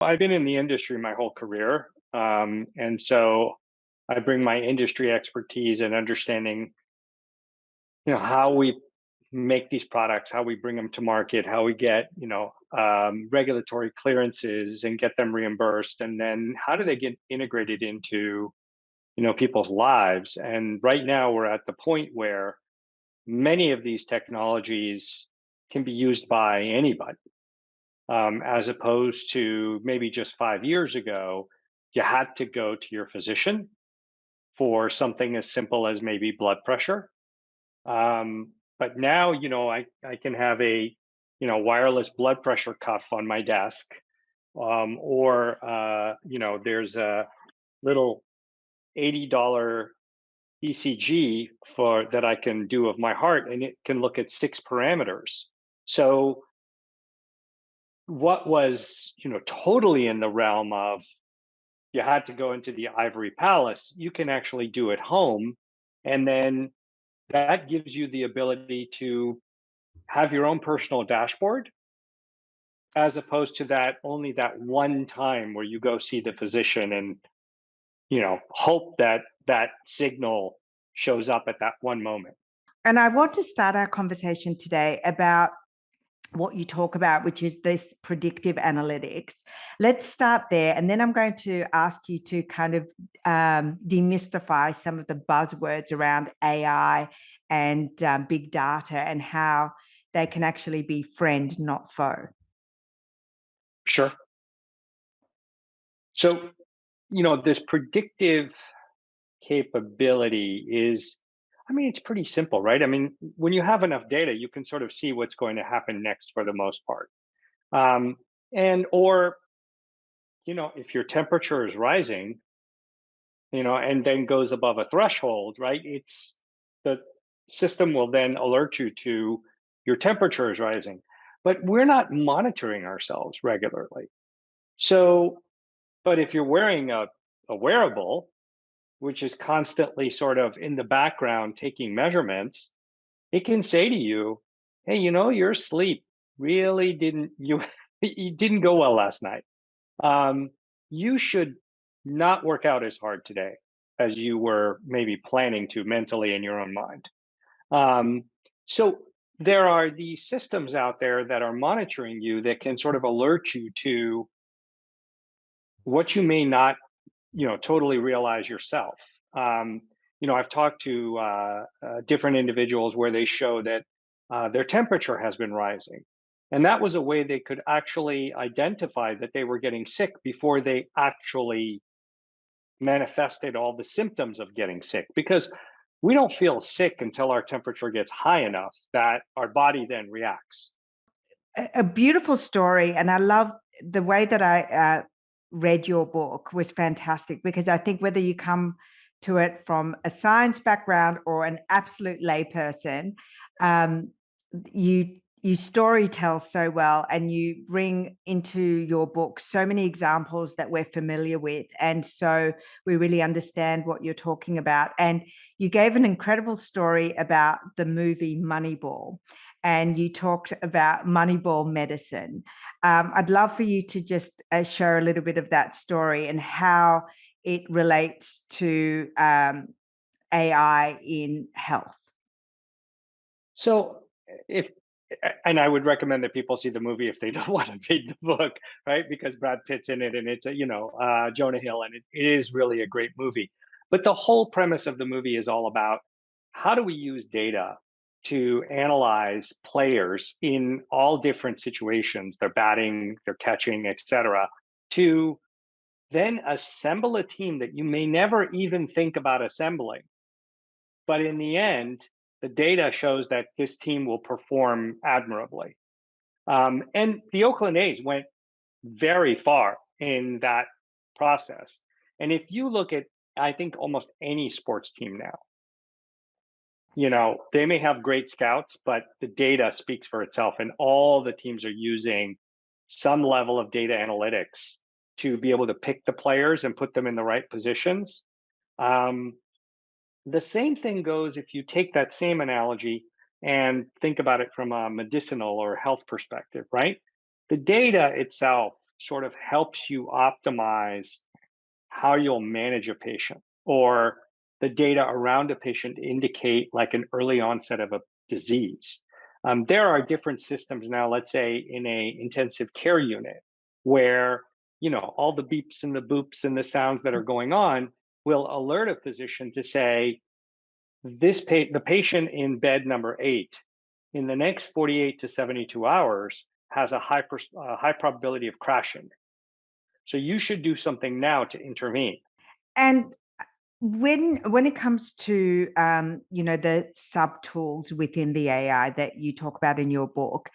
I've been in the industry my whole career. And so I bring my industry expertise and understanding, how we make these products, how we bring them to market, how we get, regulatory clearances and get them reimbursed. And then how do they get integrated into, people's lives? And right now we're at the point where many of these technologies can be used by anybody, as opposed to maybe just 5 years ago, you had to go to your physician for something as simple as maybe blood pressure. But now, I can have a, wireless blood pressure cuff on my desk, or there's a little $80 ECG for that I can do of my heart, and it can look at 6 parameters. So what was, totally in the realm of you had to go into the ivory palace, you can actually do at home. And then that gives you the ability to have your own personal dashboard, as opposed to that only that one time where you go see the physician and, hope that that signal shows up at that one moment. And I want to start our conversation today about what you talk about, which is this predictive analytics. Let's start there. And then I'm going to ask you to kind of demystify some of the buzzwords around AI and big data and how they can actually be friend, not foe. Sure. So, this predictive capability is, it's pretty simple, right? When you have enough data, you can sort of see what's going to happen next for the most part. Um, or, if your temperature is rising, and then goes above a threshold, right? The system will then alert you to your temperature is rising. But we're not monitoring ourselves regularly. So, but if you're wearing a wearable, which is constantly sort of in the background taking measurements, it can say to you, "Hey, your sleep really didn't you it didn't go well last night. Um, you should not work out as hard today as you were maybe planning to mentally in your own mind." Um, so there are these systems out there that are monitoring you that can sort of alert you to what you may not, totally realize yourself. Um, I've talked to different individuals where they show that their temperature has been rising. And that was a way they could actually identify that they were getting sick before they actually manifested all the symptoms of getting sick. Because we don't feel sick until our temperature gets high enough that our body then reacts. A beautiful story. And I love the way that I read your book was fantastic, because I think whether you come to it from a science background or an absolute layperson, um, you story tell so well, and you bring into your book so many examples that we're familiar with, and so we really understand what you're talking about. And you gave an incredible story about the movie Moneyball, and you talked about Moneyball medicine. I'd love for you to just share a little bit of that story and how it relates to AI in health. So if and I would recommend that people see the movie if they don't want to read the book, right? Because Brad Pitt's in it, and it's Jonah Hill, and it is really a great movie. But the whole premise of the movie is all about how do we use data to analyze players in all different situations, their batting, their catching, etc., to then assemble a team that you may never even think about assembling, but in the end, the data shows that this team will perform admirably. And the Oakland A's went very far in that process. And if you look at, I think, almost any sports team now, they may have great scouts, but the data speaks for itself. And all the teams are using some level of data analytics to be able to pick the players and put them in the right positions. Um, the same thing goes if you take that same analogy and think about it from a medicinal or health perspective, right? The data itself sort of helps you optimize how you'll manage a patient, or the data around a patient indicate like an early onset of a disease. There are different systems now, let's say in a intensive care unit, where all the beeps and the boops and the sounds that are going on will alert a physician to say the patient in bed number 8 in the next 48 to 72 hours has a high probability of crashing. So you should do something now to intervene. And when it comes to the sub tools within the AI that you talk about in your book,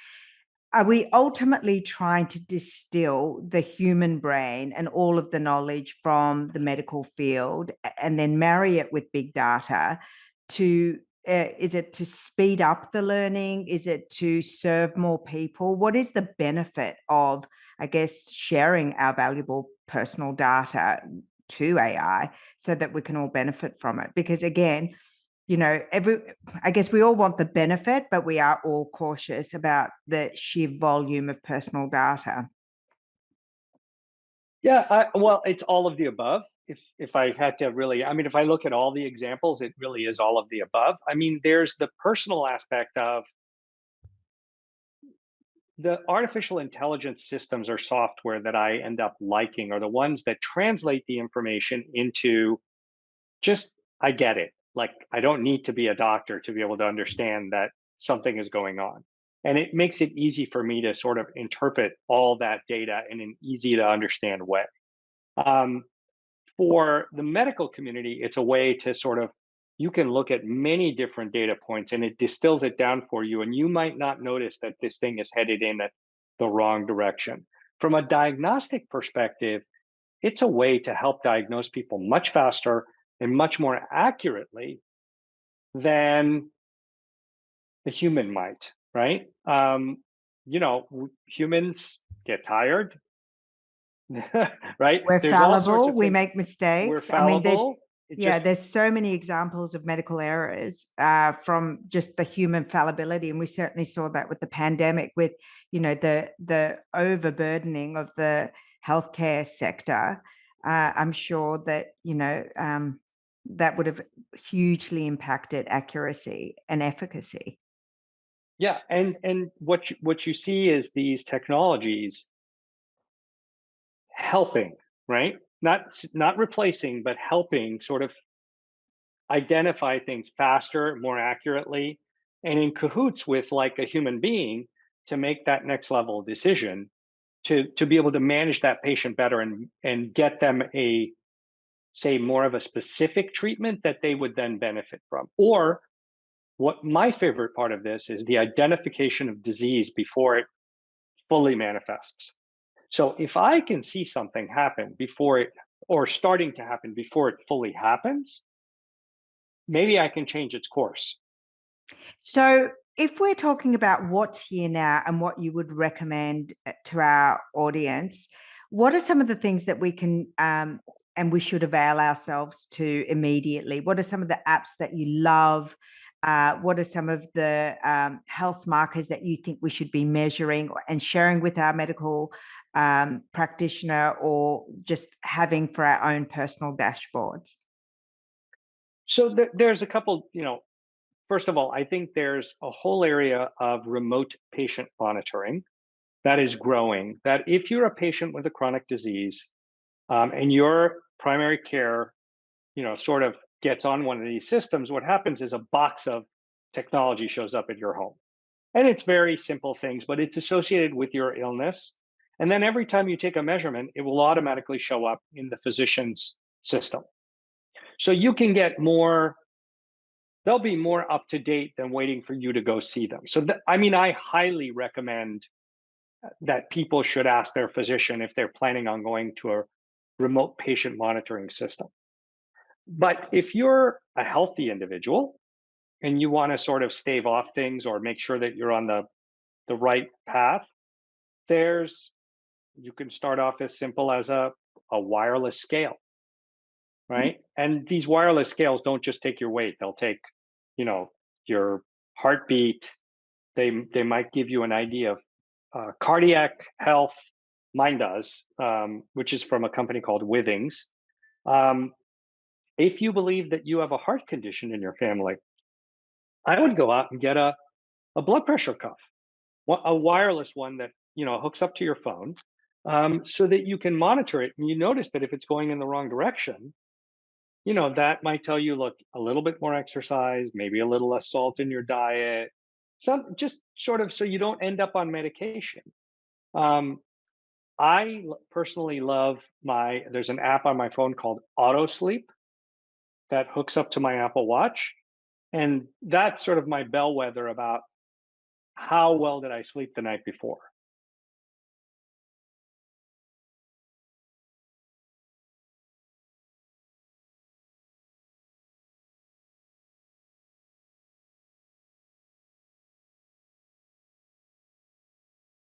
are we ultimately trying to distill the human brain and all of the knowledge from the medical field and then marry it with big data to is it to speed up the learning? Is it to serve more people? What is the benefit of, I guess, sharing our valuable personal data to AI so that we can all benefit from it? Because again, I guess we all want the benefit, but we are all cautious about the sheer volume of personal data. Yeah, well, it's all of the above. If I had to really, I mean, if I look at all the examples, it really is all of the above. I mean, there's the personal aspect of the artificial intelligence systems or software that I end up liking are the ones that translate the information into just, I get it. Like, I don't need to be a doctor to be able to understand that something is going on. And it makes it easy for me to sort of interpret all that data in an easy to understand way. Um, for the medical community, it's a way to sort of, you can look at many different data points and it distills it down for you. And you might not notice that this thing is headed in the wrong direction. From a diagnostic perspective, it's a way to help diagnose people much faster and much more accurately than the human might, right? Humans get tired, right? We're There's all sorts fallible, of we things. make We're mistakes. I mean, fallible. It just, there's so many examples of medical errors from just the human fallibility, and we certainly saw that with the pandemic, with the overburdening of the healthcare sector. I'm sure that that would have hugely impacted accuracy and efficacy. yeah. And what you see is these technologies helping, right? Not replacing, but helping sort of identify things faster, more accurately, and in cahoots with like a human being to make that next level decision to be able to manage that patient better and get them a, say, more of a specific treatment that they would then benefit from. Or what my favorite part of this is the identification of disease before it fully manifests. So if I can see something happen before it, or starting to happen before it fully happens, maybe I can change its course. So, if we're talking about what's here now and what you would recommend to our audience, what are some of the things that we can and we should avail ourselves to immediately? What are some of the apps that you love? What are some of the health markers that you think we should be measuring and sharing with our medical practitioner, or just having for our own personal dashboards? So there's a couple, first of all, I think there's a whole area of remote patient monitoring that is growing. That if you're a patient with a chronic disease, and your primary care, sort of gets on one of these systems, what happens is a box of technology shows up at your home. And it's very simple things, but it's associated with your illness. And then every time you take a measurement, it will automatically show up in the physician's system. So you can get more, they'll be more up to date than waiting for you to go see them. So, I mean, I highly recommend that people should ask their physician if they're planning on going to a remote patient monitoring system. But if you're a healthy individual and you want to sort of stave off things or make sure that you're on the right path, there's, you can start off as simple as a wireless scale, right? And these wireless scales don't just take your weight, they'll take, your heartbeat. They might give you an idea of cardiac health, mine does, which is from a company called Withings. Um, if you believe that you have a heart condition in your family, I would go out and get a blood pressure cuff, a wireless one that hooks up to your phone, so that you can monitor it. And you notice that if it's going in the wrong direction, that might tell you, look, a little bit more exercise, maybe a little less salt in your diet, some just sort of so you don't end up on medication. Um, personally love there's an app on my phone called Auto Sleep that hooks up to my Apple Watch. And that's sort of my bellwether about how well did I sleep the night before.